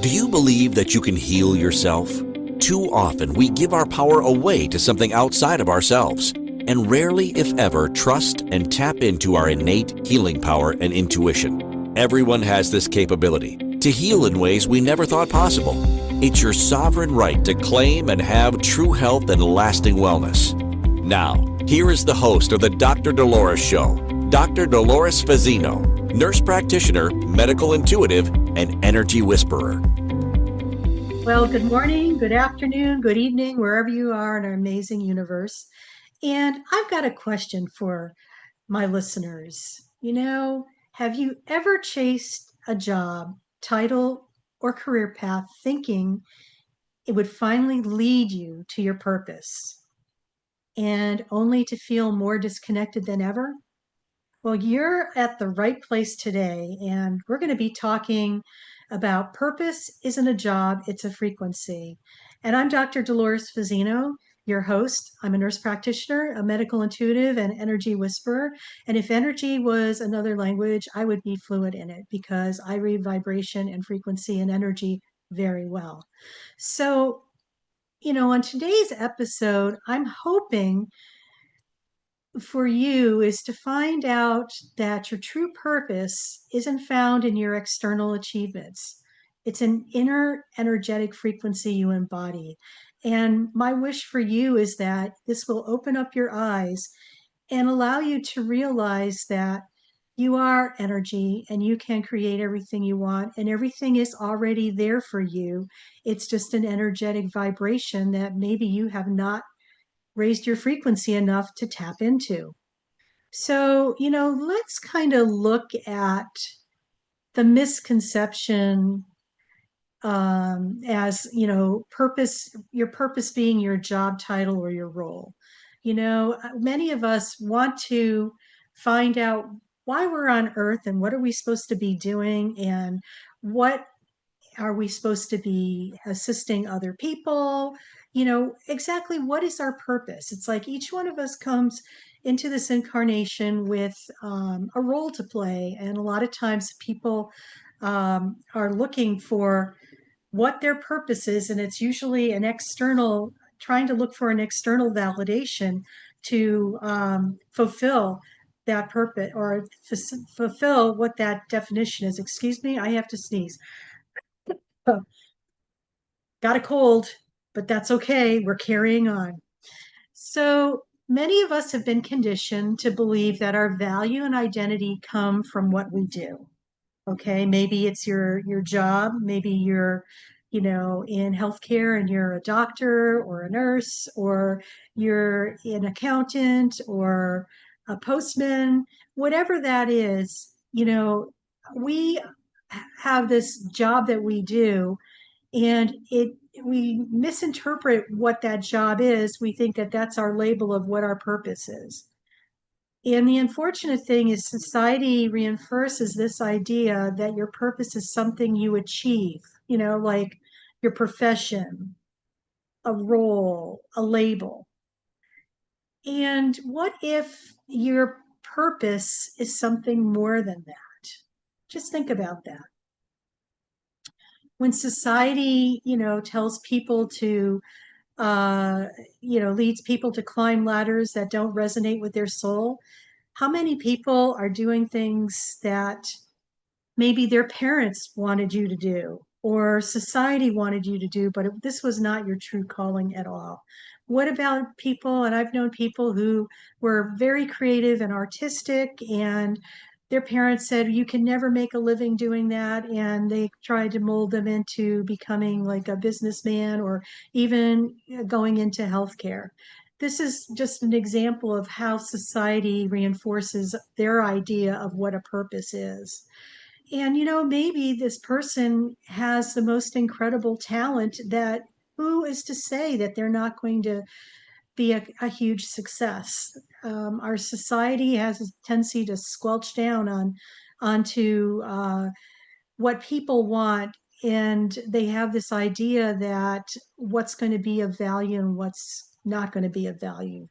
Do you believe that you can heal yourself? Too often we give our power away to something outside of ourselves, and rarely, if ever, trust and tap into our innate healing power and intuition. Everyone has this capability to heal in ways we never thought possible. It's your sovereign right to claim and have true health and lasting wellness. Now, here is the host of the Dr. Dolores Show, Dr. Dolores Fazzino, nurse practitioner, medical intuitive, and energy whisperer. Well, good morning, good afternoon, good evening, wherever you are in our amazing universe. And I've got a question for my listeners. Have you ever chased a job, title, or career path thinking it would finally lead you to your purpose and only to feel more disconnected than ever? Well, you're at the right place today, and we're going to be talking about purpose isn't a job, it's a frequency. And I'm Dr. Dolores Fazzino, your host. I'm a nurse practitioner, a medical intuitive, and energy whisperer. And if energy was another language, I would be fluent in it because I read vibration and frequency and energy very well. So, on today's episode, I'm hoping for you is to find out that your true purpose isn't found in your external achievements. It's an inner energetic frequency you embody. And my wish for you is that this will open up your eyes and allow you to realize that you are energy and you can create everything you want, and everything is already there for you. It's just an energetic vibration that maybe you have not raised your frequency enough to tap into. So, let's kind of look at the misconception as, purpose, your purpose being your job title or your role. Many of us want to find out why we're on earth and what are we supposed to be doing and what are we supposed to be assisting other people? Exactly what is our purpose? It's like each one of us comes into this incarnation with a role to play. And a lot of times people are looking for what their purpose is. And it's usually an external, trying to look for an external validation to fulfill that purpose or fulfill what that definition is. Excuse me, I have to sneeze. Got a cold, but that's okay. We're carrying on. So many of us have been conditioned to believe that our value and identity come from what we do. Okay, maybe it's your job, maybe you're, in healthcare and you're a doctor or a nurse, or you're an accountant or a postman, whatever that is, we have this job that we do, and we misinterpret what that job is. We think that that's our label of what our purpose is. And the unfortunate thing is society reinforces this idea that your purpose is something you achieve, like your profession, a role, a label. And what if your purpose is something more than that? Just think about that. When society, tells people to leads people to climb ladders that don't resonate with their soul. How many people are doing things that maybe their parents wanted you to do or society wanted you to do, but this was not your true calling at all? What about people, and I've known people who were very creative and artistic, and their parents said, you can never make a living doing that. And they tried to mold them into becoming like a businessman or even going into healthcare. This is just an example of how society reinforces their idea of what a purpose is. And, maybe this person has the most incredible talent that who is to say that they're not going to be a huge success? Our society has a tendency to squelch down onto what people want, and they have this idea that what's going to be of value and what's not going to be of value.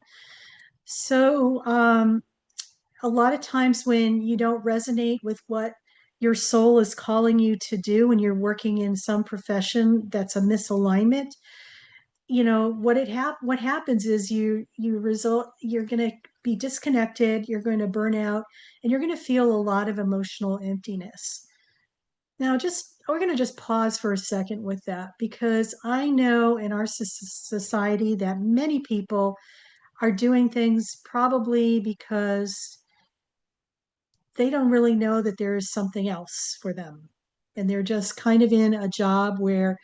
So a lot of times when you don't resonate with what your soul is calling you to do when you're working in some profession that's a misalignment, what happens is you're going to be disconnected, you're going to burn out, and you're going to feel a lot of emotional emptiness. Now, we're going to just pause for a second with that, because I know in our society that many people are doing things probably because they don't really know that there is something else for them. And they're just kind of in a job where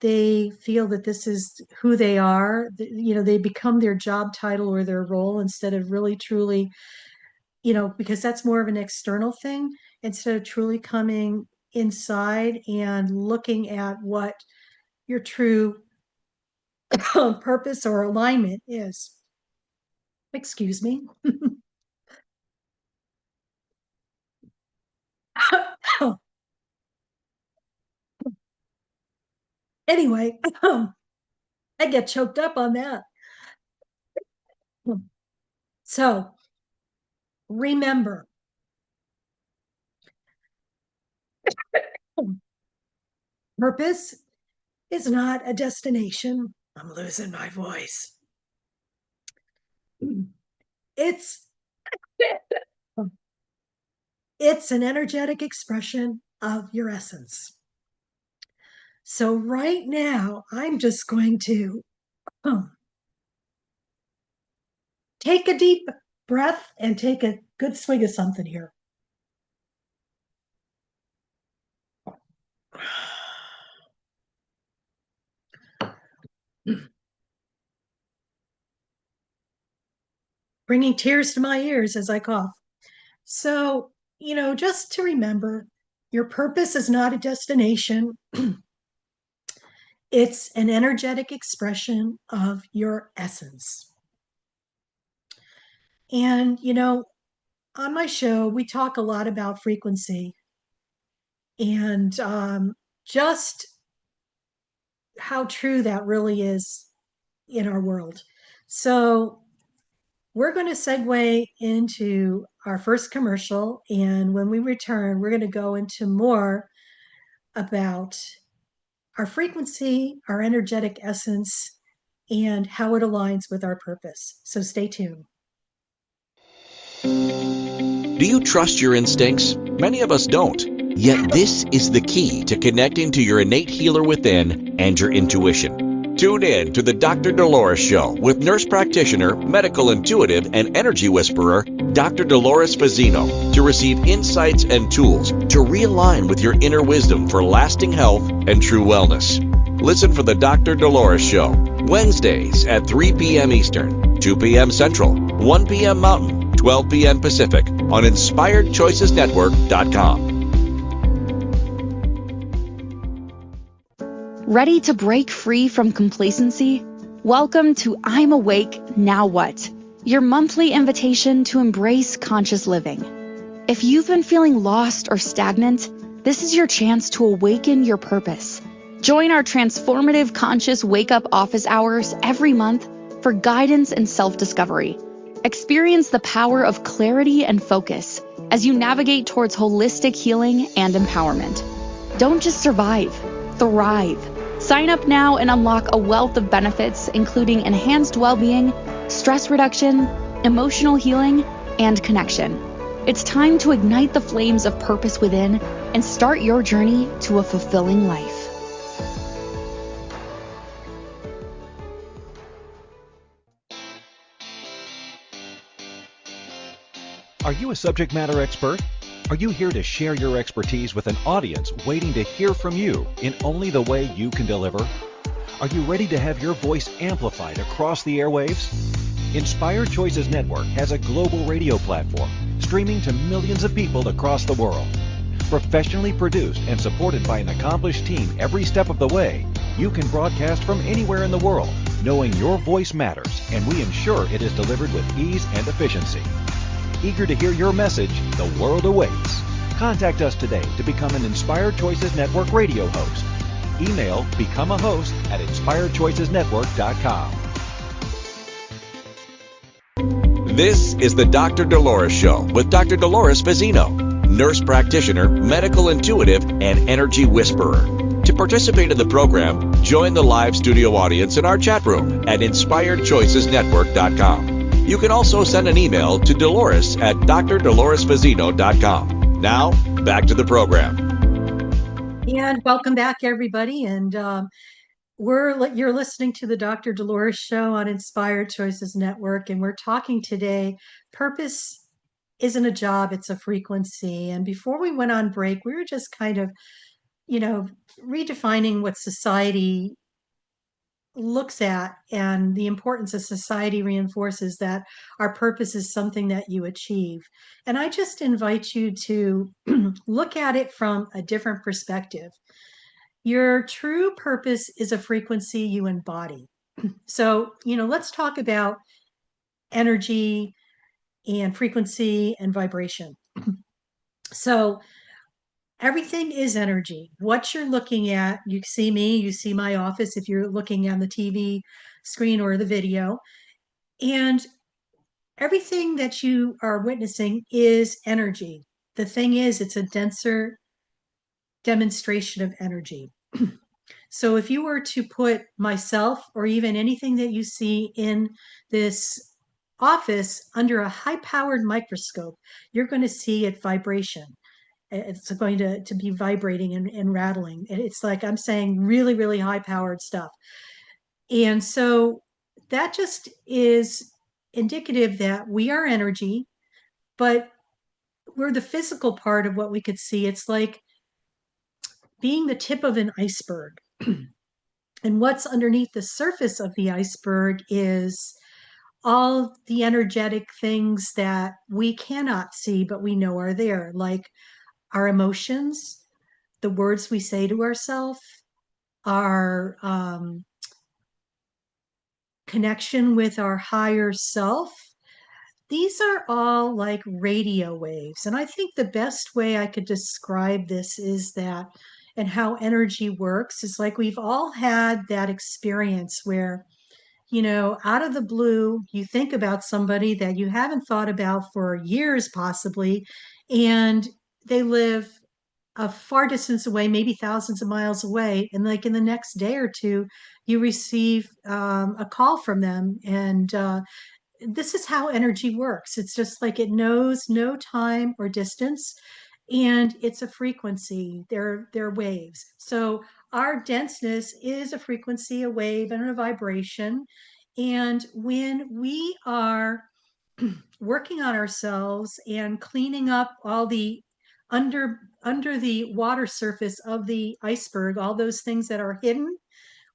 they feel that this is who they are. They become their job title or their role instead of really truly, because that's more of an external thing, instead of truly coming inside and looking at what your true purpose or alignment is. Excuse me. Anyway, I get choked up on that. So remember, purpose is not a destination. I'm losing my voice. It's it's an energetic expression of your essence. So right now, I'm just going to take a deep breath and take a good swig of something here. Bringing tears to my ears as I cough. So, just to remember, your purpose is not a destination. It's an energetic expression of your essence. And, on my show, we talk a lot about frequency and just how true that really is in our world. So, we're going to segue into our first commercial. And when we return, we're going to go into more about our frequency, our energetic essence, and how it aligns with our purpose. So stay tuned. Do you trust your instincts? Many of us don't. Yet this is the key to connecting to your innate healer within and your intuition. Tune in to the Dr. Dolores Show with nurse practitioner, medical intuitive, and energy whisperer, Dr. Dolores Fazzino, to receive insights and tools to realign with your inner wisdom for lasting health and true wellness. Listen for the Dr. Dolores Show, Wednesdays at 3 p.m. Eastern, 2 p.m. Central, 1 p.m. Mountain, 12 p.m. Pacific on InspiredChoicesNetwork.com. Ready to break free from complacency? Welcome to I'm Awake, Now What? Your monthly invitation to embrace conscious living. If you've been feeling lost or stagnant, this is your chance to awaken your purpose. Join our transformative conscious wake-up office hours every month for guidance and self-discovery. Experience the power of clarity and focus as you navigate towards holistic healing and empowerment. Don't just survive, thrive. Sign up now and unlock a wealth of benefits, including enhanced well-being, stress reduction, emotional healing, and connection. It's time to ignite the flames of purpose within and start your journey to a fulfilling life. Are you a subject matter expert? Are you here to share your expertise with an audience waiting to hear from you in only the way you can deliver? Are you ready to have your voice amplified across the airwaves? Inspired Choices Network has a global radio platform streaming to millions of people across the world. Professionally produced and supported by an accomplished team every step of the way, you can broadcast from anywhere in the world, knowing your voice matters, and we ensure it is delivered with ease and efficiency. Eager to hear your message, the world awaits. Contact us today to become an Inspired Choices Network radio host. Email become a host at InspiredChoicesNetwork.com. This is the Dr. Dolores Show with Dr. Dolores Fazzino. nurse practitioner, medical intuitive, and energy whisperer. To participate in the program, join the live studio audience in our chat room at inspiredchoicesnetwork.com. You can also send an email to Dolores at drdoloresfazino.com. Now, back to the program. And welcome back, everybody. And you're listening to the Dr. Dolores Show on Inspired Choices Network, and we're talking today. Purpose isn't a job; it's a frequency. And before we went on break, we were just kind of, redefining what society looks at, and the importance of society reinforces that our purpose is something that you achieve. And I just invite you to look at it from a different perspective. Your true purpose is a frequency you embody. So, let's talk about energy and frequency and vibration. So, everything is energy. What you're looking at, you see me, you see my office if you're looking on the TV screen or the video. And everything that you are witnessing is energy. The thing is, it's a denser demonstration of energy. So if you were to put myself or even anything that you see in this office under a high-powered microscope, you're going to see it vibration. It's going to be vibrating and rattling. It's like I'm saying really, really high-powered stuff. And so that just is indicative that we are energy, but we're the physical part of what we could see. It's like being the tip of an iceberg. And what's underneath the surface of the iceberg is all the energetic things that we cannot see, but we know are there, like our emotions, the words we say to ourselves, our connection with our higher self. These are all like radio waves. And I think the best way I could describe this is that, and how energy works is like we've all had that experience where, out of the blue, you think about somebody that you haven't thought about for years, possibly, and they live a far distance away, maybe thousands of miles away. And like in the next day or two, you receive a call from them. And this is how energy works. It's just like it knows no time or distance, and it's a frequency. They're waves. So our denseness is a frequency, a wave, and a vibration. And when we are working on ourselves and cleaning up all the under the water surface of the iceberg, all those things that are hidden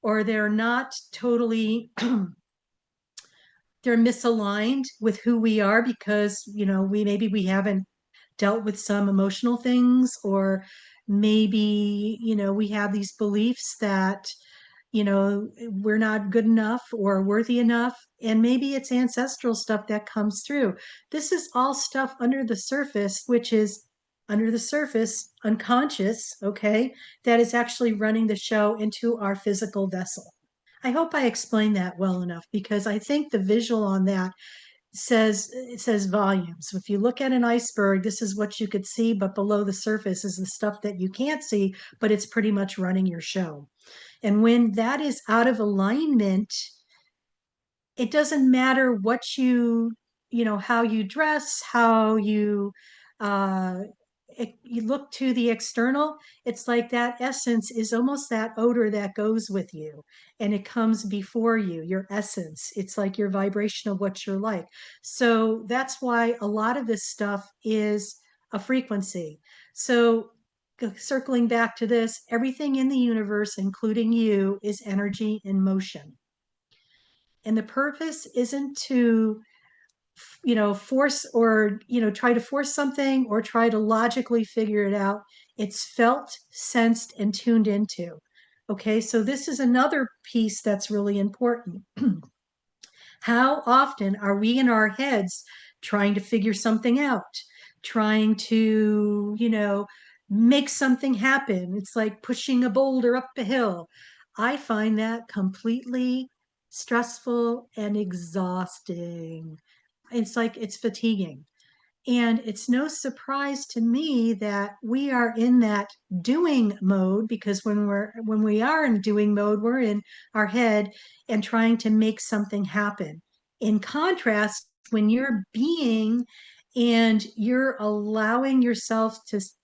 or they're not totally they're misaligned with who we are because we haven't dealt with some emotional things, or maybe we have these beliefs that we're not good enough or worthy enough, and maybe it's ancestral stuff that comes through. This is all stuff under the surface, which is under the surface unconscious, okay, that is actually running the show into our physical vessel. I hope I explained that well enough, because I think the visual on that says volumes. If you look at an iceberg, this is what you could see, but below the surface is the stuff that you can't see, but it's pretty much running your show. And when that is out of alignment, it doesn't matter what how you dress, how uh, you look to the external. It's like that essence is almost that odor that goes with you, and it comes before you, your essence. It's like your vibration of what you're like. So that's why a lot of this stuff is a frequency. So circling back to this, everything in the universe, including you, is energy in motion. And the purpose isn't to force or try to force something or try to logically figure it out. It's felt, sensed, and tuned into. Okay, so this is another piece that's really important. How often are we in our heads trying to figure something out, trying to make something happen? It's like pushing a boulder up a hill. I find that completely stressful and exhausting. It's like it's fatiguing. And it's no surprise to me that we are in that doing mode, because when we are in doing mode, we're in our head and trying to make something happen. In contrast, when you're being and you're allowing yourself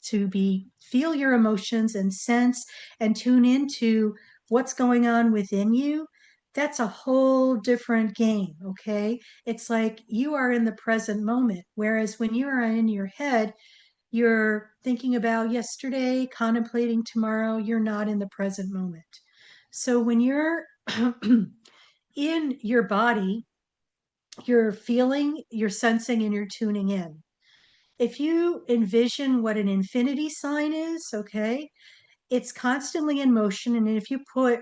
to be feel your emotions and sense and tune into what's going on within you, that's a whole different game, okay? It's like you are in the present moment. Whereas when you are in your head, you're thinking about yesterday, contemplating tomorrow, you're not in the present moment. So when you're in your body, you're feeling, you're sensing, and you're tuning in. If you envision what an infinity sign is, okay, it's constantly in motion. And if you put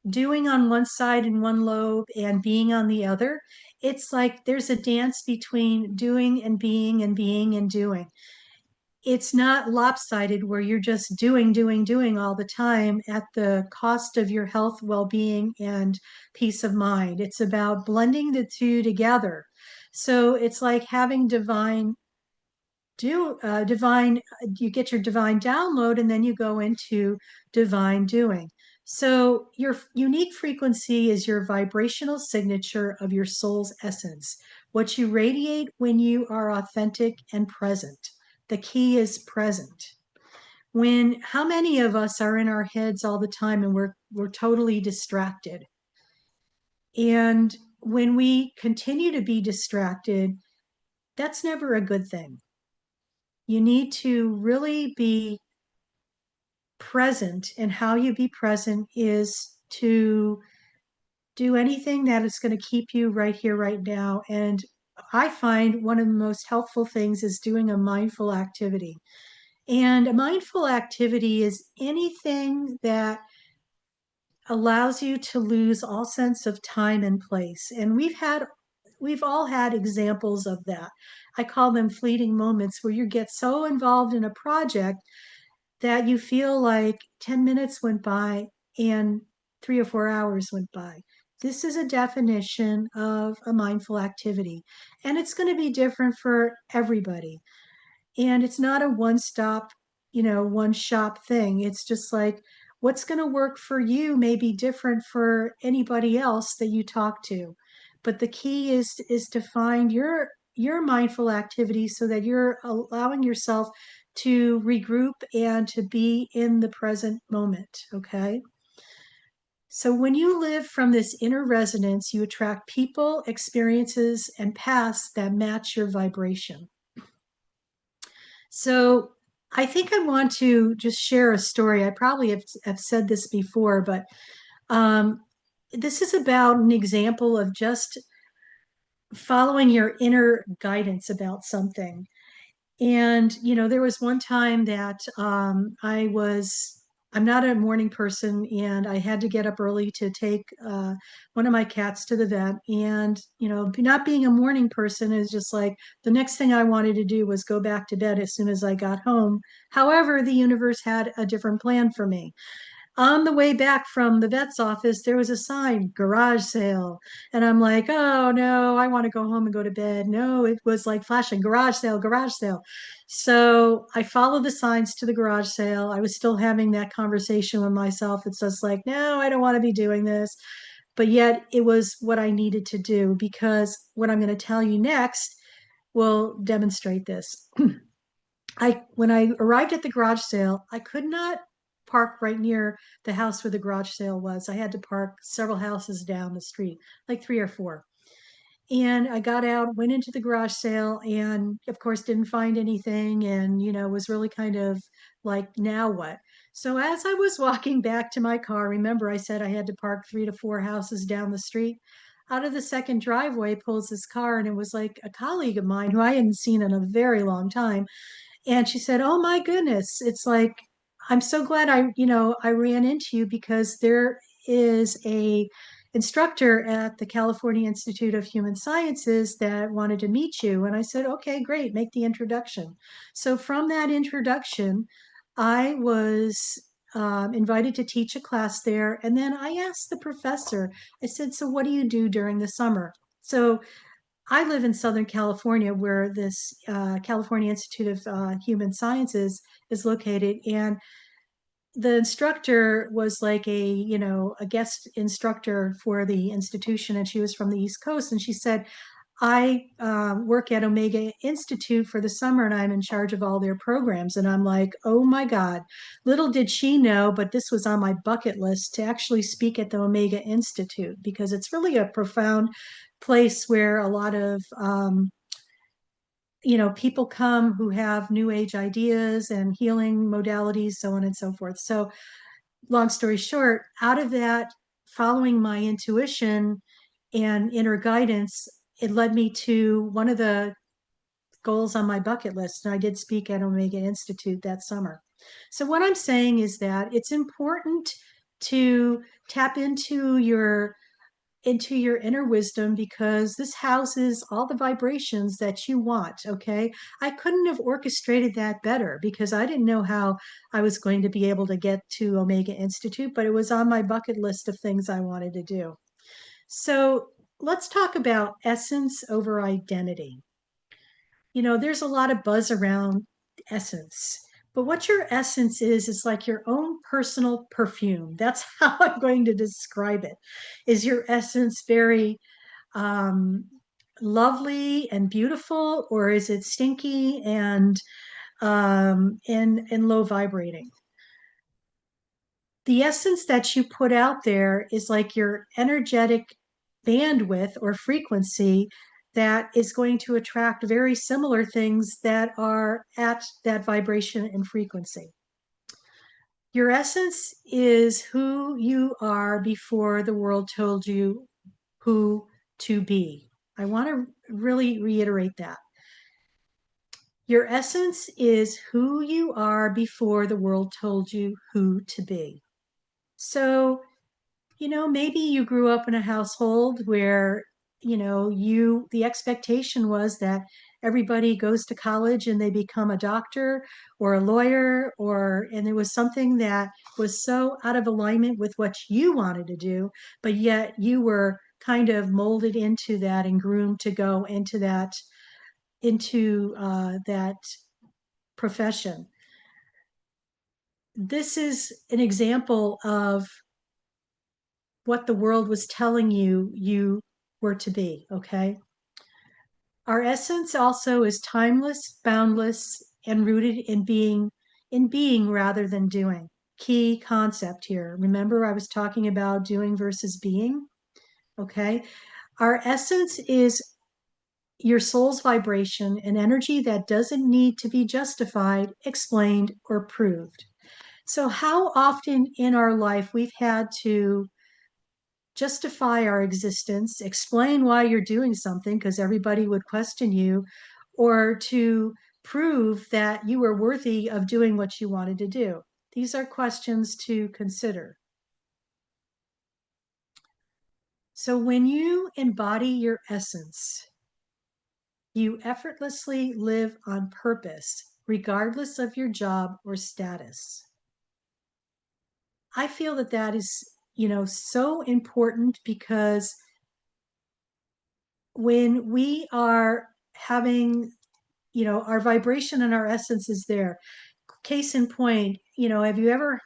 doing on one side in one lobe and being on the other, it's like there's a dance between doing and being and being and doing. It's not lopsided where you're just doing all the time at the cost of your health, well-being, and peace of mind. It's about blending the two together. So it's like having divine, you get your divine download and then you go into divine doing. So your unique frequency is your vibrational signature of your soul's essence, what you radiate when you are authentic and present. The key is present. When how many of us are in our heads all the time and we're totally distracted? And when we continue to be distracted, that's never a good thing. You need to really be present, and how you be present is to do anything that is going to keep you right here, right now. And I find one of the most helpful things is doing a mindful activity. And a mindful activity is anything that allows you to lose all sense of time and place. And we've all had examples of that. I call them fleeting moments where you get so involved in a project that you feel like 10 minutes went by and 3 or 4 hours went by. This is a definition of a mindful activity, and it's going to be different for everybody. And it's not a one stop, one shop thing. It's just like what's going to work for you may be different for anybody else that you talk to. But the key is to find your mindful activity so that you're allowing yourself to regroup and to be in the present moment, okay? So when you live from this inner resonance, you attract people, experiences, and paths that match your vibration. So I think I want to just share a story. I probably have said this before, but um, this is about an example of just following your inner guidance about something. And, there was one time that I'm not a morning person, and I had to get up early to take one of my cats to the vet. And, not being a morning person is just like the next thing I wanted to do was go back to bed as soon as I got home. However, the universe had a different plan for me. On the way back from the vet's office, there was a sign, garage sale. And I'm like, oh no, I want to go home and go to bed. No, it was like flashing, garage sale, garage sale. So I followed the signs to the garage sale. I was still having that conversation with myself. It's just like, no, I don't want to be doing this. But yet it was what I needed to do, because what I'm going to tell you next will demonstrate this. When I arrived at the garage sale, I could not park right near the house where the garage sale was. I had to park several houses down the street, like 3 or 4. And I got out, went into the garage sale, and of course didn't find anything, and was really kind of like, now what? So as I was walking back to my car, remember I said I had to park 3 to 4 houses down the street. Out of the second driveway pulls this car, and it was like a colleague of mine who I hadn't seen in a very long time. And she said, "Oh my goodness, it's like I'm so glad I ran into you, because there is a instructor at the California Institute of Human Sciences that wanted to meet you." And I said, "Okay, great, make the introduction." So from that introduction, I was invited to teach a class there. And then I asked the professor, I said, "So what do you do during the summer?" So I live in Southern California, where this California Institute of Human Sciences is located, and the instructor was like a guest instructor for the institution, and she was from the East Coast, and she said, I work at Omega Institute for the summer, and I'm in charge of all their programs. And I'm like, oh my God, little did she know, but this was on my bucket list to actually speak at the Omega Institute, because it's really a profound place where a lot of people come who have new age ideas and healing modalities, so on and so forth. So long story short, out of that, following my intuition and inner guidance, it led me to one of the goals on my bucket list. And I did speak at Omega Institute that summer. So what I'm saying is that it's important to tap into your inner wisdom, because this houses all the vibrations that you want. Okay. I couldn't have orchestrated that better, because I didn't know how I was going to be able to get to Omega Institute, but it was on my bucket list of things I wanted to do. So let's talk about essence over identity. There's a lot of buzz around essence, but what your essence is like your own personal perfume. That's how I'm going to describe it. Is your essence very um, lovely and beautiful, or is it stinky and low vibrating? The essence that you put out there is like your energetic bandwidth or frequency that is going to attract very similar things that are at that vibration and frequency. Your essence is who you are before the world told you who to be. I want to really reiterate that. Your essence is who you are before the world told you who to be. So, maybe you grew up in a household where, the expectation was that everybody goes to college and they become a doctor or a lawyer, and there was something that was so out of alignment with what you wanted to do, but yet you were kind of molded into that and groomed to go into that profession. This is an example of what the world was telling you were to be. Okay. Our essence also is timeless, boundless, and rooted in being rather than doing. Key concept here. Remember, I was talking about doing versus being. Okay. Our essence is your soul's vibration, an energy that doesn't need to be justified, explained, or proved. So, how often in our life we've had to justify our existence, explain why you're doing something because everybody would question you, or to prove that you were worthy of doing what you wanted to do. These are questions to consider. So, when you embody your essence, you effortlessly live on purpose, regardless of your job or status. I feel that that is, so important, because when we are having, our vibration and our essence is there. Case in point, have you ever,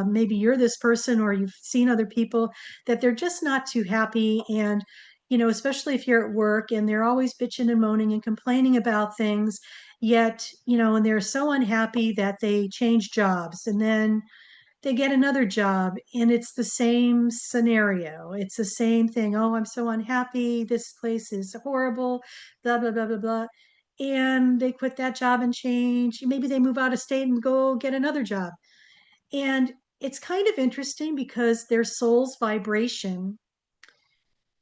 maybe you're this person or you've seen other people that they're just not too happy, and, especially if you're at work and they're always bitching and moaning and complaining about things, yet, and they're so unhappy that they change jobs, and then they get another job and it's the same scenario. It's the same thing. Oh, I'm so unhappy. This place is horrible, blah, blah, blah, blah, blah. And they quit that job and change. Maybe they move out of state and go get another job. And it's kind of interesting, because their soul's vibration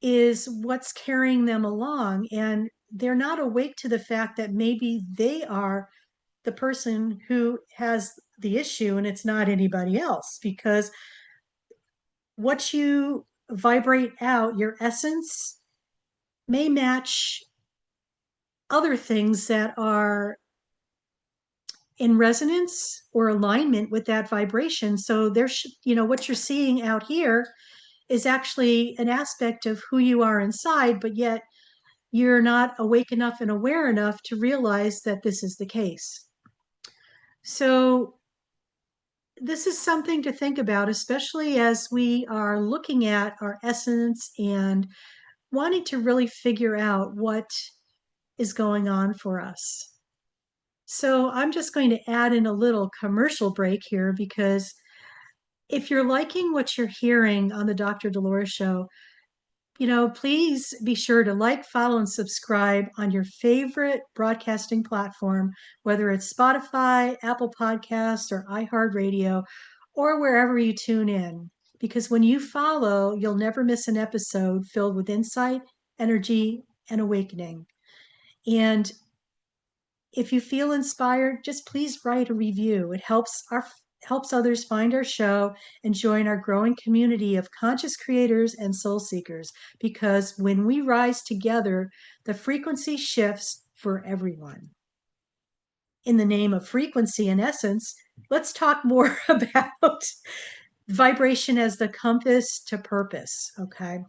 is what's carrying them along. And they're not awake to the fact that maybe they are the person who has the issue and it's not anybody else, because what you vibrate out, your essence, may match other things that are in resonance or alignment with that vibration. So there's, what you're seeing out here is actually an aspect of who you are inside, but yet you're not awake enough and aware enough to realize that this is the case. So this is something to think about, especially as we are looking at our essence and wanting to really figure out what is going on for us. So I'm just going to add in a little commercial break here, because if you're liking what you're hearing on the Dr. Dolores Show, please be sure to like, follow, and subscribe on your favorite broadcasting platform, whether it's Spotify, Apple Podcasts, or iHeartRadio, or wherever you tune in. Because when you follow, you'll never miss an episode filled with insight, energy, and awakening. And if you feel inspired, just please write a review. It helps others find our show and join our growing community of conscious creators and soul seekers. Because when we rise together, the frequency shifts for everyone. In the name of frequency and essence, let's talk more about vibration as the compass to purpose, okay?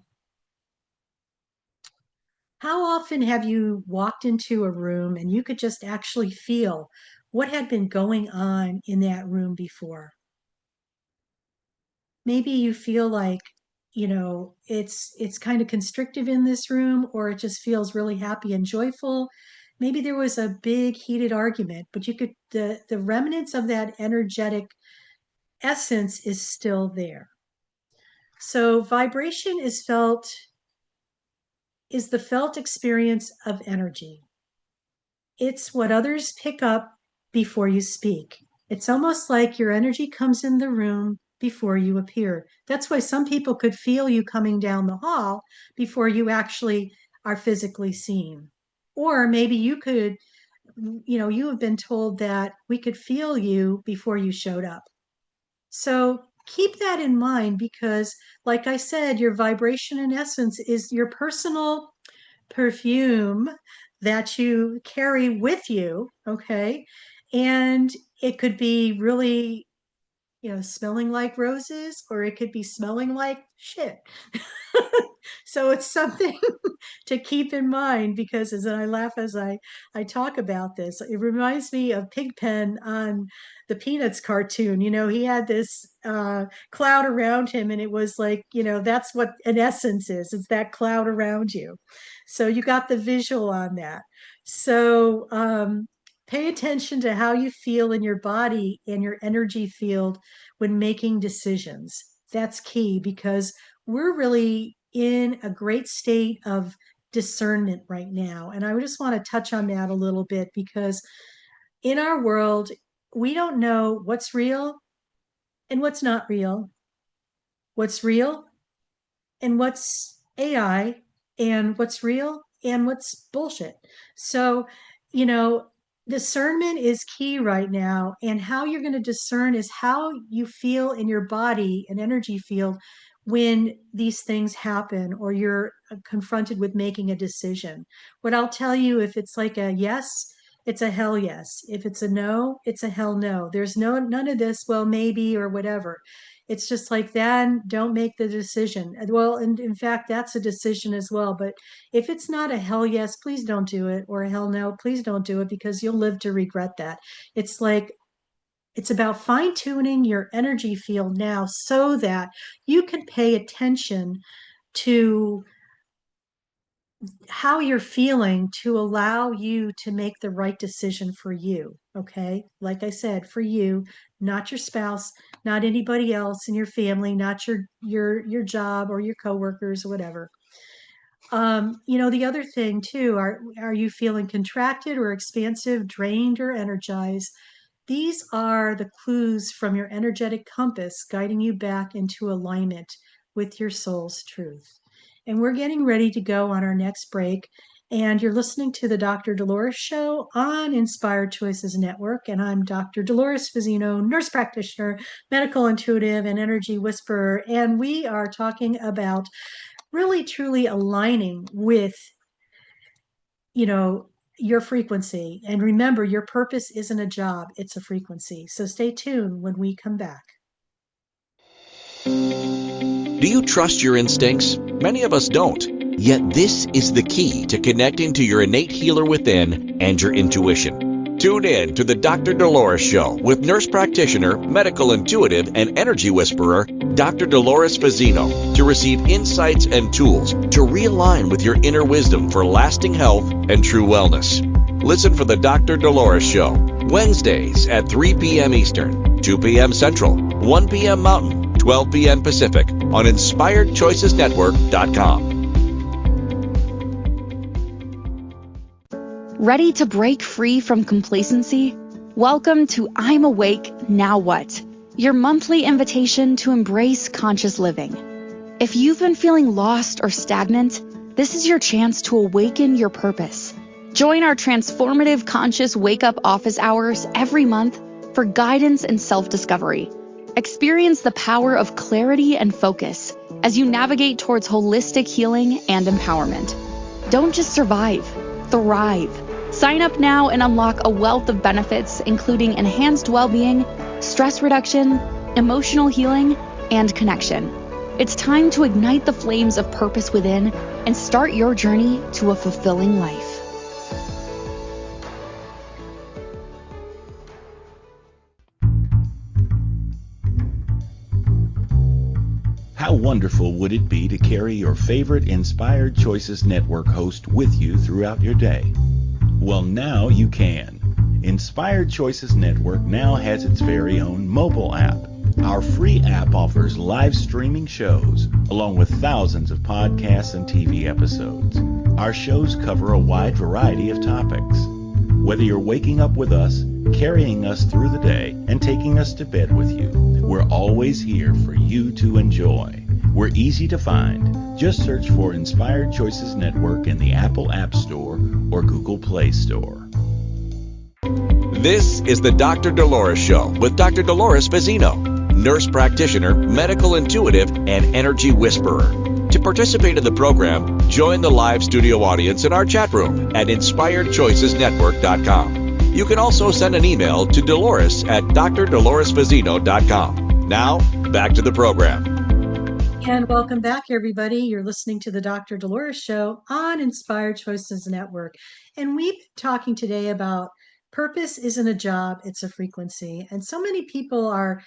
How often have you walked into a room and you could just actually feel what had been going on in that room before? Maybe you feel like, it's kind of constrictive in this room, or it just feels really happy and joyful. Maybe there was a big heated argument, but the remnants of that energetic essence is still there. So vibration is the felt experience of energy. It's what others pick up before you speak. It's almost like your energy comes in the room before you appear. That's why some people could feel you coming down the hall before you actually are physically seen. Or maybe you have been told that we could feel you before you showed up. So keep that in mind, because, like I said, your vibration in essence is your personal perfume that you carry with you, okay? And it could be really, smelling like roses, or it could be smelling like shit. So it's something to keep in mind, because as I laugh as I talk about this, it reminds me of Pigpen on the Peanuts cartoon. He had this cloud around him, and it was like, that's what an essence is. It's that cloud around you. So you got the visual on that. So pay attention to how you feel in your body and your energy field when making decisions. That's key, because we're really in a great state of discernment right now. And I just want to touch on that a little bit, because in our world, we don't know what's real and what's not real, what's real and what's AI, and what's real and what's bullshit. So, you know, discernment is key right now. And how you're going to discern is how you feel in your body and energy field when these things happen, or you're confronted with making a decision. What I'll tell you, if it's like a yes, it's a hell yes. If it's a no, it's a hell no. There's none of this, well, maybe, or whatever. It's just like, then don't make the decision. Well, and in fact, that's a decision as well. But if it's not a hell yes, please don't do it, or a hell no, please don't do it, because you'll live to regret that. It's like, it's about fine tuning your energy field now, so that you can pay attention to how you're feeling to allow you to make the right decision for you. Okay. Like I said, for you, not your spouse, not anybody else in your family, not your job or your coworkers or whatever. The other thing too, are you feeling contracted or expansive, drained or energized? These are the clues from your energetic compass guiding you back into alignment with your soul's truth. And we're getting ready to go on our next break. And you're listening to the Dr. Dolores Show on Inspired Choices Network. And I'm Dr. Dolores Vizino, nurse practitioner, medical intuitive, and energy whisperer. And we are talking about really truly aligning with, your frequency. And remember, your purpose isn't a job, it's a frequency. So stay tuned when we come back. Do you trust your instincts? Many of us don't. Yet this is the key to connecting to your innate healer within and your intuition. Tune in to the Dr. Dolores Show with nurse practitioner, medical intuitive, and energy whisperer, Dr. Dolores Fazzino, to receive insights and tools to realign with your inner wisdom for lasting health and true wellness. Listen for the Dr. Dolores Show, Wednesdays at 3 p.m. Eastern, 2 p.m. Central, 1 p.m. Mountain, 12 p.m. Pacific on InspiredChoicesNetwork.com. Ready to break free from complacency? Welcome to I'm Awake, Now What? Your monthly invitation to embrace conscious living. If you've been feeling lost or stagnant, this is your chance to awaken your purpose. Join our transformative conscious wake-up office hours every month for guidance and self-discovery. Experience the power of clarity and focus as you navigate towards holistic healing and empowerment. Don't just survive, thrive. Sign up now and unlock a wealth of benefits, including enhanced well-being, stress reduction, emotional healing, and connection. It's time to ignite the flames of purpose within and start your journey to a fulfilling life. How wonderful would it be to carry your favorite Inspired Choices Network host with you throughout your day? Well, now you can. Inspired Choices Network now has its very own mobile app. Our free app offers live streaming shows, along with thousands of podcasts and TV episodes. Our shows cover a wide variety of topics. Whether you're waking up with us, carrying us through the day, and taking us to bed with you, we're always here for you to enjoy. We're easy to find. Just search for Inspired Choices Network in the Apple App Store or Google Play Store. This is the Dr. Dolores Show with Dr. Dolores Fazzino, nurse practitioner, medical intuitive, and energy whisperer. To participate in the program, join the live studio audience in our chat room at InspiredChoicesNetwork.com. You can also send an email to Dolores at drdoloresfazzino.com. Now, back to the program. And welcome back, everybody. You're listening to the Dr. Dolores Show on Inspired Choices Network. And we've been talking today about purpose isn't a job, it's a frequency. And so many people are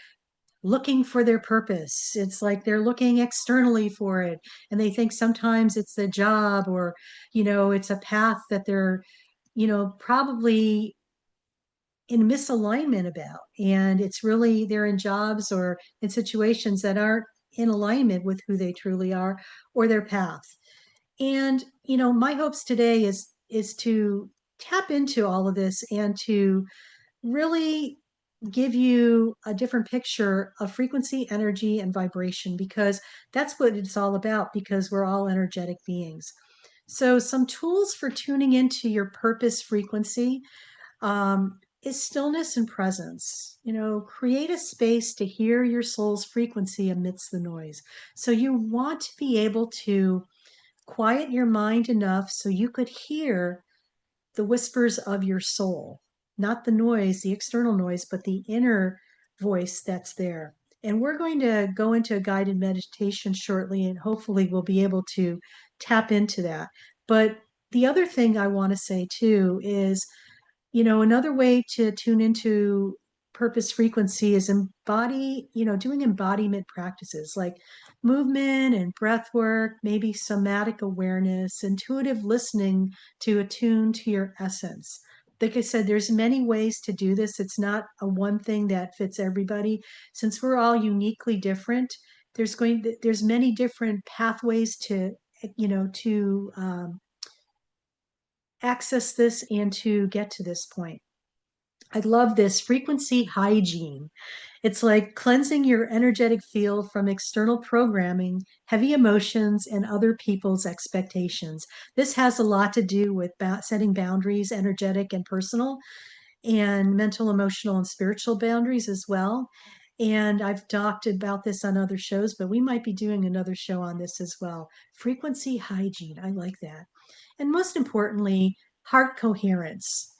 looking for their purpose. It's like they're looking externally for it. And they think sometimes it's the job or, it's a path that they're, probably in misalignment about. And it's really, they're in jobs or in situations that aren't in alignment with who they truly are or their path. And, my hopes today is to tap into all of this and to really give you a different picture of frequency, energy, and vibration, because that's what it's all about, because we're all energetic beings. So some tools for tuning into your purpose frequency is stillness and presence. Create a space to hear your soul's frequency amidst the noise. So you want to be able to quiet your mind enough so you could hear the whispers of your soul, not the noise, the external noise, but the inner voice that's there. And we're going to go into a guided meditation shortly, and hopefully we'll be able to tap into that. But the other thing I want to say too is, another way to tune into purpose frequency is doing embodiment practices like movement and breath work, maybe somatic awareness, intuitive listening to attune to your essence. Like I said, there's many ways to do this. It's not a one thing that fits everybody. Since we're all uniquely different, there's many different pathways to, access this and to get to this point. I love this frequency hygiene. It's like cleansing your energetic field from external programming, heavy emotions, and other people's expectations. This has a lot to do with setting boundaries, energetic and personal, and mental, emotional, and spiritual boundaries as well. And I've talked about this on other shows, but we might be doing another show on this as well. Frequency hygiene. I like that. And most importantly, heart coherence.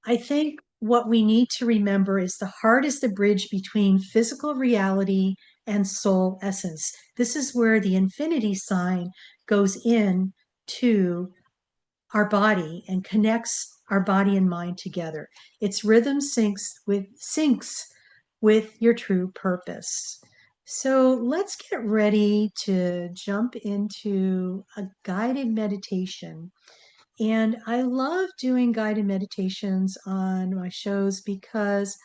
I think what we need to remember is the heart is the bridge between physical reality and soul essence. This is where the infinity sign goes in to our body and connects our body and mind together. Its rhythm syncs with your true purpose. So let's get ready to jump into a guided meditation. And I love doing guided meditations on my shows because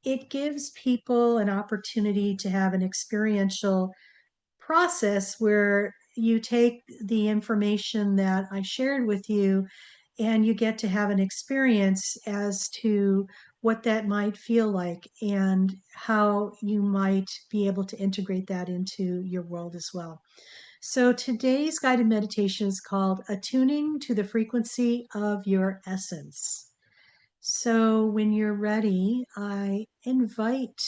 it gives people an opportunity to have an experiential process where you take the information that I shared with you and you get to have an experience as to what that might feel like and how you might be able to integrate that into your world as well. So today's guided meditation is called Attuning to the Frequency of Your Essence. So when you're ready, I invite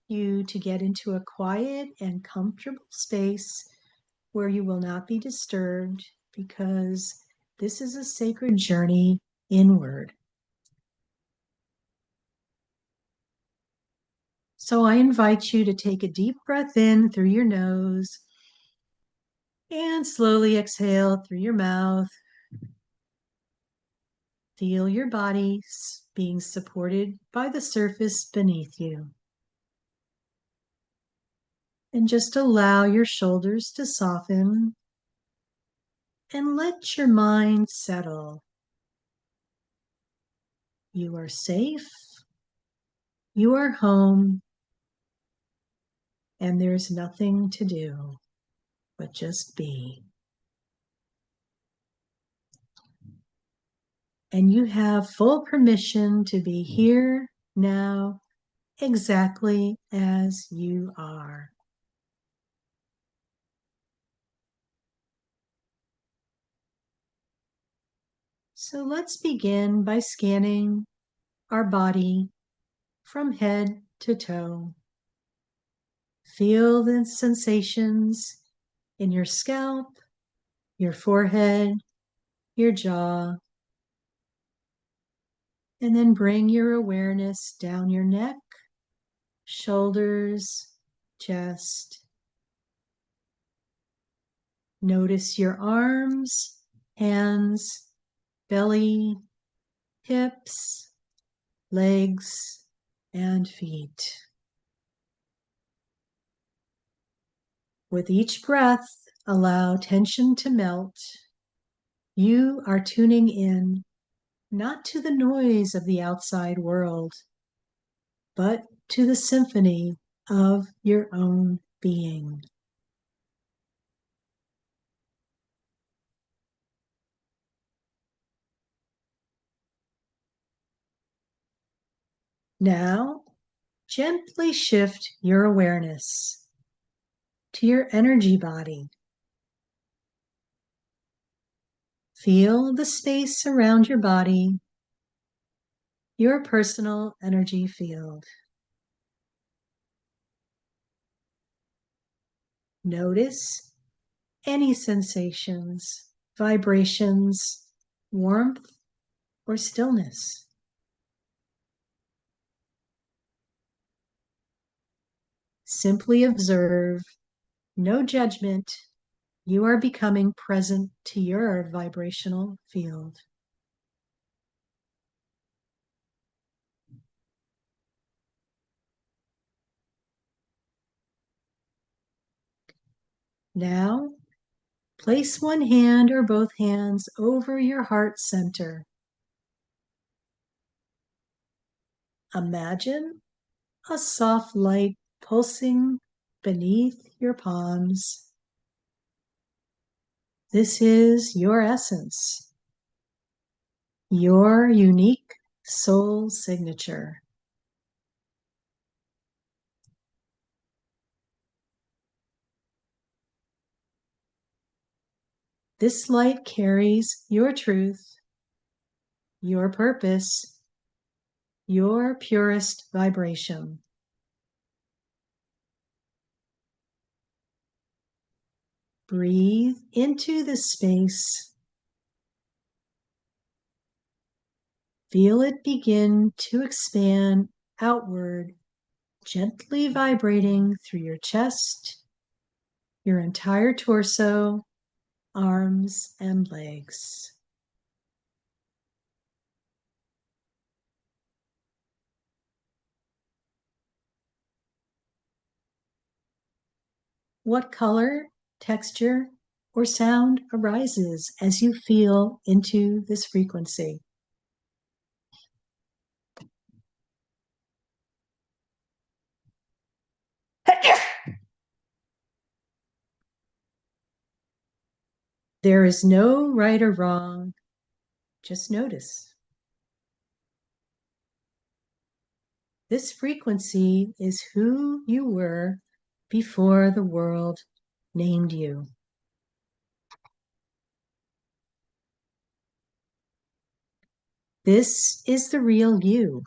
you to get into a quiet and comfortable space where you will not be disturbed because this is a sacred journey inward. So I invite you to take a deep breath in through your nose and slowly exhale through your mouth. Feel your body being supported by the surface beneath you. And just allow your shoulders to soften and let your mind settle. You are safe, you are home, and there's nothing to do but just be. And you have full permission to be here now, exactly as you are. So let's begin by scanning our body from head to toe. Feel the sensations in your scalp, your forehead, your jaw, and then bring your awareness down your neck, shoulders, chest. Notice your arms, hands, belly, hips, legs, and feet. With each breath, allow tension to melt. You are tuning in not to the noise of the outside world, but to the symphony of your own being. Now, gently shift your awareness to your energy body. Feel the space around your body, your personal energy field. Notice any sensations, vibrations, warmth, or stillness. Simply observe, no judgment. You are becoming present to your vibrational field. Now, place one hand or both hands over your heart center. Imagine a soft light pulsing beneath your palms. This is your essence, your unique soul signature. This light carries your truth, your purpose, your purest vibration. Breathe into this space. Feel it begin to expand outward, gently vibrating through your chest, your entire torso, arms, and legs. What color, texture, or sound arises as you feel into this frequency? There is no right or wrong, just notice. This frequency is who you were before the world named you. This is the real you.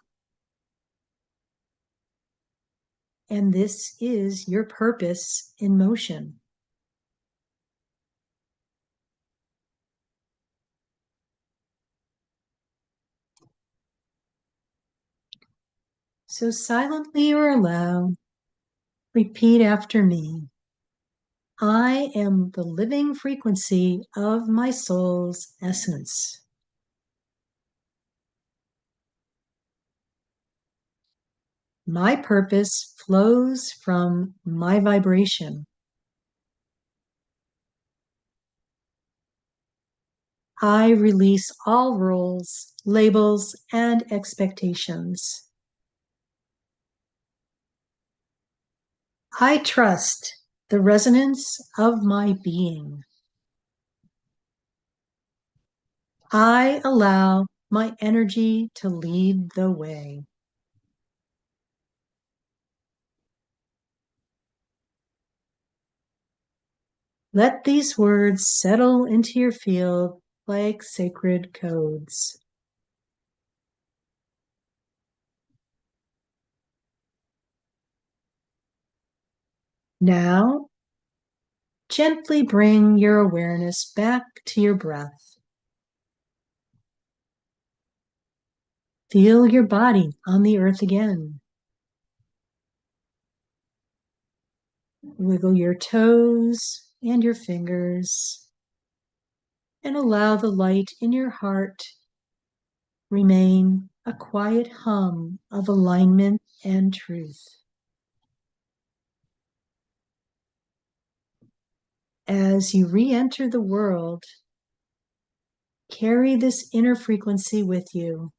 And this is your purpose in motion. So silently or aloud, repeat after me. I am the living frequency of my soul's essence. My purpose flows from my vibration. I release all rules, labels, and expectations. I trust the resonance of my being. I allow my energy to lead the way. Let these words settle into your field like sacred codes. Now, gently bring your awareness back to your breath. Feel your body on the earth again. Wiggle your toes and your fingers, and allow the light in your heart remain a quiet hum of alignment and truth. As you re-enter the world, carry this inner frequency with you.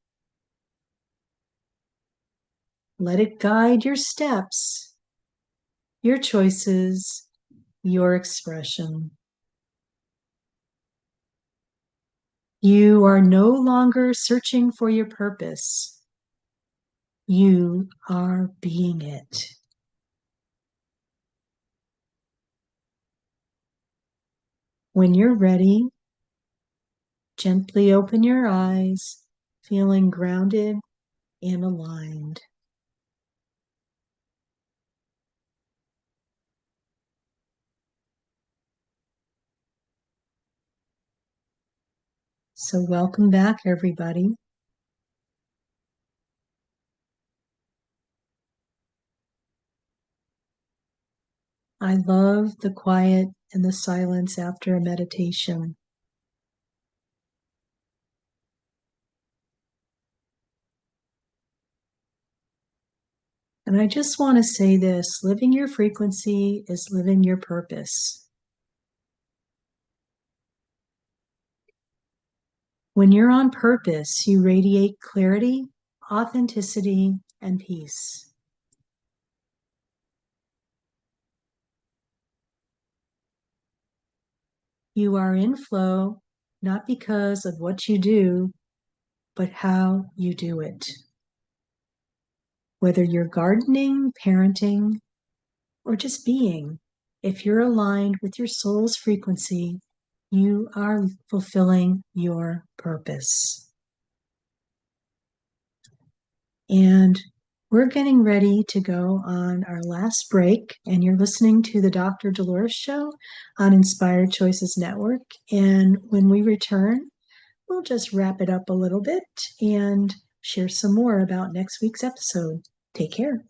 Let it guide your steps, your choices, your expression. You are no longer searching for your purpose. You are being it. When you're ready, gently open your eyes, feeling grounded and aligned. So welcome back, everybody. I love the quiet and the silence after a meditation. And I just want to say this, living your frequency is living your purpose. When you're on purpose, you radiate clarity, authenticity, and peace. You are in flow, not because of what you do, but how you do it. Whether you're gardening, parenting, or just being, if you're aligned with your soul's frequency, you are fulfilling your purpose. And we're getting ready to go on our last break, and you're listening to the Dr. Dolores Show on Inspired Choices Network. And when we return, we'll just wrap it up a little bit and share some more about next week's episode. Take care.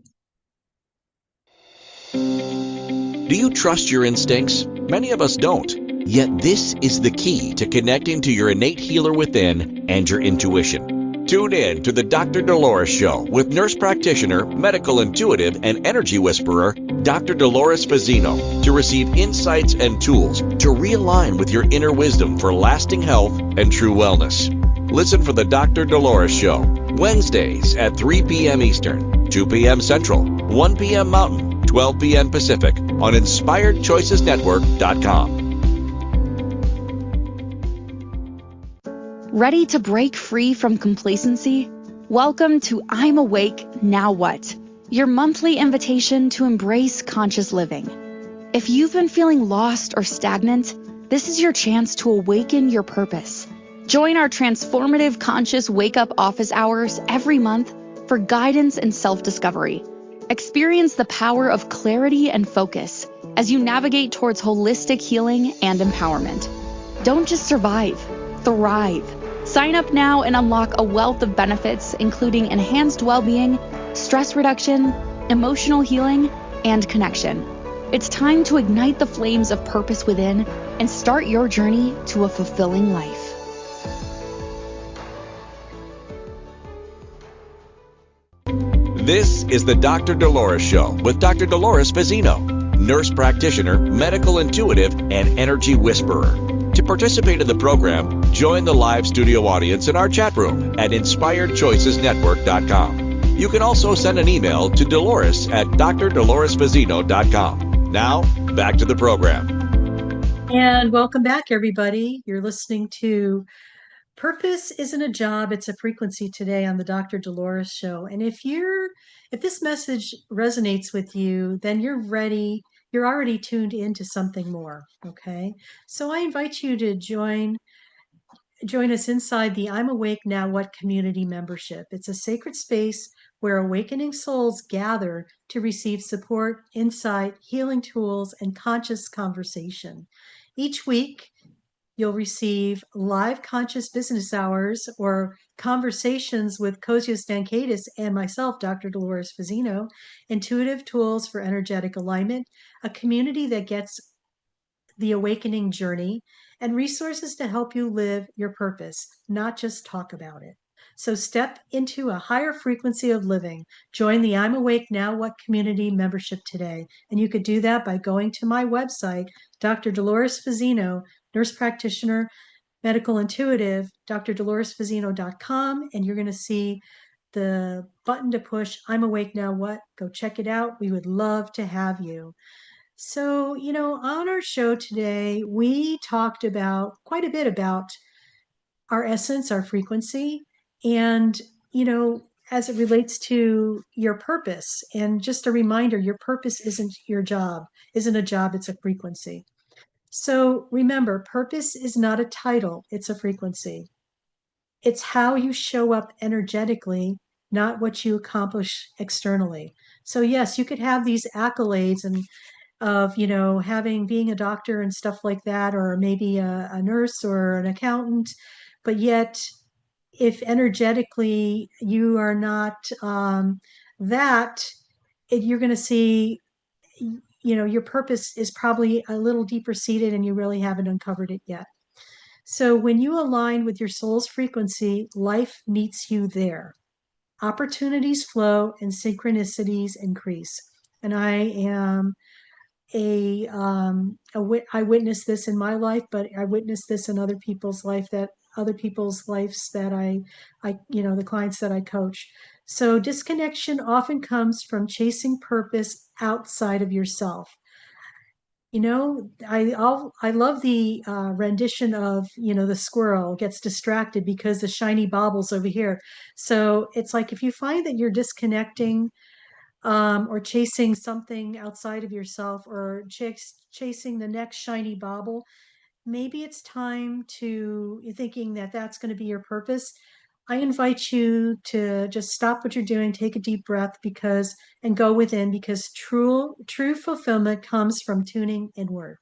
Do you trust your instincts? Many of us don't. Yet this is the key to connecting to your innate healer within and your intuition. Tune in to the Dr. Dolores Show with nurse practitioner, medical intuitive, and energy whisperer, Dr. Dolores Fazzino, to receive insights and tools to realign with your inner wisdom for lasting health and true wellness. Listen for the Dr. Dolores Show, Wednesdays at 3 p.m. Eastern, 2 p.m. Central, 1 p.m. Mountain, 12 p.m. Pacific on InspiredChoicesNetwork.com. Ready to break free from complacency? Welcome to I'm Awake, Now What? Your monthly invitation to embrace conscious living. If you've been feeling lost or stagnant, this is your chance to awaken your purpose. Join our transformative conscious wake-up office hours every month for guidance and self-discovery. Experience the power of clarity and focus as you navigate towards holistic healing and empowerment. Don't just survive, thrive. Sign up now and unlock a wealth of benefits, including enhanced well-being, stress reduction, emotional healing, and connection. It's time to ignite the flames of purpose within and start your journey to a fulfilling life. This is the Dr. Dolores Show with Dr. Dolores Fazzino, nurse practitioner, medical intuitive, and energy whisperer. To participate in the program, join the live studio audience in our chat room at InspiredChoicesNetwork.com. You can also send an email to Dolores at drdoloresfazzino.com. Now, back to the program. And welcome back, everybody. You're listening to Purpose Isn't a Job, It's a Frequency today on the Dr. Dolores Show. And if this message resonates with you, then you're ready. You're already tuned into something more. Okay. So I invite you to join us inside the I'm Awake Now What community membership. It's a sacred space where awakening souls gather to receive support, insight, healing tools, and conscious conversation. Each week, you'll receive live conscious business hours or conversations with Kosios Stankadis and myself, Dr. Dolores Fazzino, intuitive tools for energetic alignment, a community that gets the awakening journey, and resources to help you live your purpose, not just talk about it. So step into a higher frequency of living. Join the I'm Awake Now What community membership today. And you could do that by going to my website, Dr. Dolores Fazzino, nurse practitioner, medical intuitive, drdoloresfazzino.com, and you're going to see the button to push I'm Awake Now What. Go check it out. We would love to have you. So, on our show today, we talked about quite a bit about our essence, our frequency, and, as it relates to your purpose. And just a reminder, your purpose isn't your job, isn't a job, it's a frequency. So remember, purpose is not a title, it's a frequency. It's how you show up energetically, not what you accomplish externally. So yes, you could have these accolades and of being a doctor and stuff like that, or maybe a nurse or an accountant, but yet if energetically you are not you're going to see your purpose is probably a little deeper seated and you really haven't uncovered it yet. So when you align with your soul's frequency, life meets you there. Opportunities flow and synchronicities increase. And I witnessed this in my life, but I witnessed this in other people's lives that the clients that I coach. So disconnection often comes from chasing purpose outside of yourself. I love the rendition of, the squirrel gets distracted because the shiny bauble's over here. So it's like if you find that you're disconnecting or chasing something outside of yourself or chasing the next shiny bauble, maybe it's time to you're thinking that that's going to be your purpose. I invite you to just stop what you're doing, take a deep breath and go within, because true fulfillment comes from tuning inward.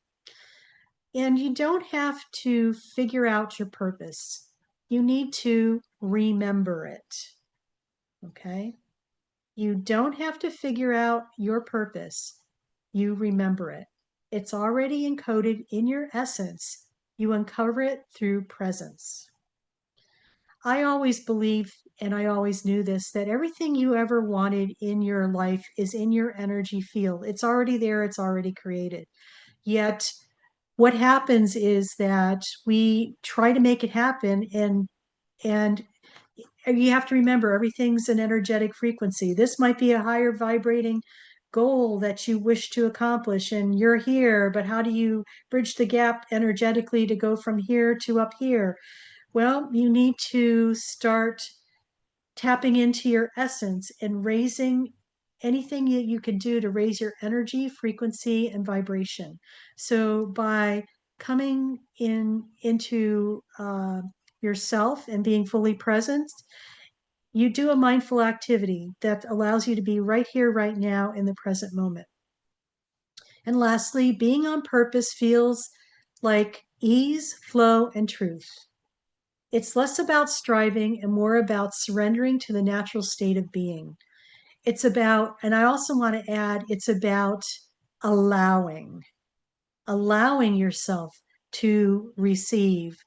And you don't have to figure out your purpose. You need to remember it. Okay? You don't have to figure out your purpose. You remember it. It's already encoded in your essence. You uncover it through presence. I always believed, and I always knew this, that everything you ever wanted in your life is in your energy field. It's already there, it's already created. Yet, what happens is that we try to make it happen, and you have to remember everything's an energetic frequency. This might be a higher vibrating goal that you wish to accomplish, and you're here, but how do you bridge the gap energetically to go from here to up here? Well, you need to start tapping into your essence and raising anything that you can do to raise your energy, frequency, and vibration. So by coming into yourself and being fully present, you do a mindful activity that allows you to be right here, right now, in the present moment. And lastly, being on purpose feels like ease, flow, and truth. It's less about striving and more about surrendering to the natural state of being. It's about, and I also want to add, it's about allowing yourself to receive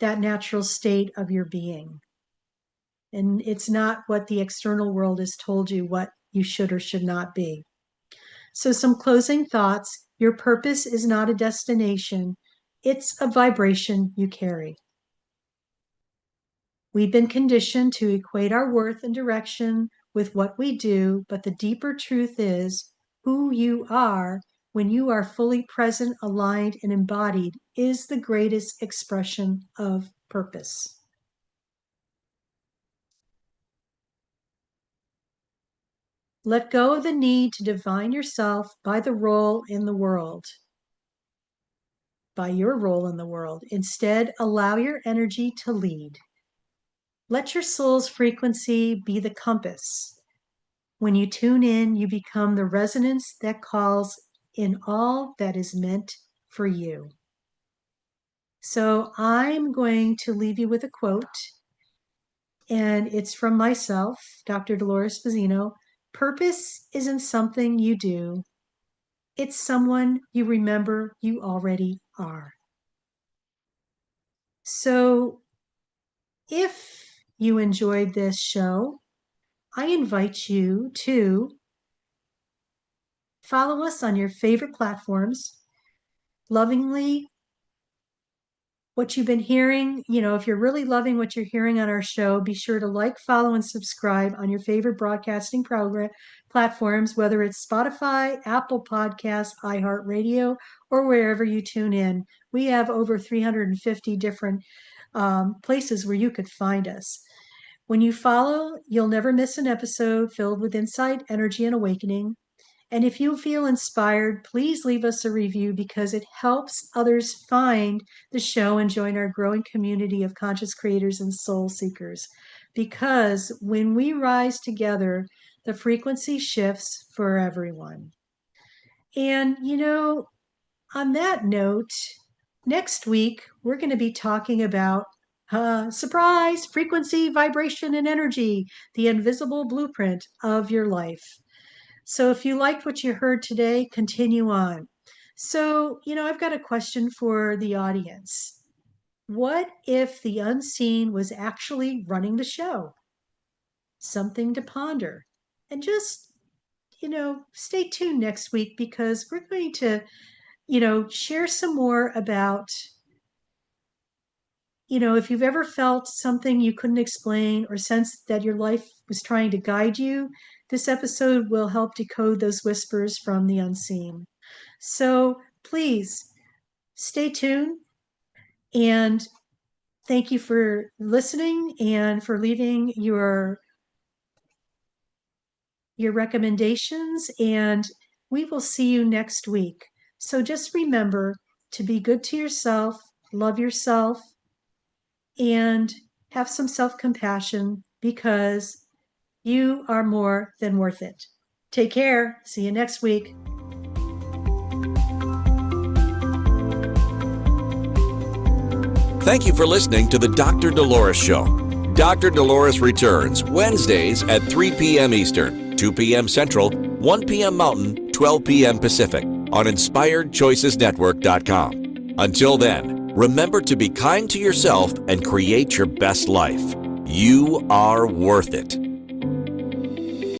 that natural state of your being. And it's not what the external world has told you what you should or should not be. So, some closing thoughts. Your purpose is not a destination, it's a vibration you carry. We've been conditioned to equate our worth and direction with what we do, but the deeper truth is who you are when you are fully present, aligned, and embodied is the greatest expression of purpose. Let go of the need to define yourself by the role in the world, by your role in the world. Instead, allow your energy to lead. Let your soul's frequency be the compass. When you tune in, you become the resonance that calls in all that is meant for you. So I'm going to leave you with a quote, and it's from myself, Dr. Dolores Show. Purpose isn't something you do. It's someone you remember you already are. So if you enjoyed this show, I invite you to follow us on your favorite platforms. Lovingly, what you've been hearing, if you're really loving what you're hearing on our show, be sure to like, follow, and subscribe on your favorite broadcasting platforms, whether it's Spotify, Apple Podcasts, iHeartRadio, or wherever you tune in. We have over 350 different places where you could find us. When you follow, you'll never miss an episode filled with insight, energy, and awakening. And if you feel inspired, please leave us a review because it helps others find the show and join our growing community of conscious creators and soul seekers. Because when we rise together, the frequency shifts for everyone. And, on that note, next week, we're going to be talking about surprise, frequency, vibration, and energy, the invisible blueprint of your life. So if you liked what you heard today, continue on. So, I've got a question for the audience. What if the unseen was actually running the show? Something to ponder. And just, stay tuned next week because we're going to, share some more about, if you've ever felt something you couldn't explain or sensed that your life was trying to guide you, this episode will help decode those whispers from the unseen. So please stay tuned, and thank you for listening and for leaving your recommendations, and we will see you next week. So just remember to be good to yourself, love yourself, and have some self-compassion because you are more than worth it. Take care. See you next week. Thank you for listening to the Dr. Dolores Show. Dr. Dolores returns Wednesdays at 3 p.m. Eastern, 2 p.m. Central, 1 p.m. Mountain, 12 p.m. Pacific. on InspiredChoicesNetwork.com. Until then, remember to be kind to yourself and create your best life. You are worth it.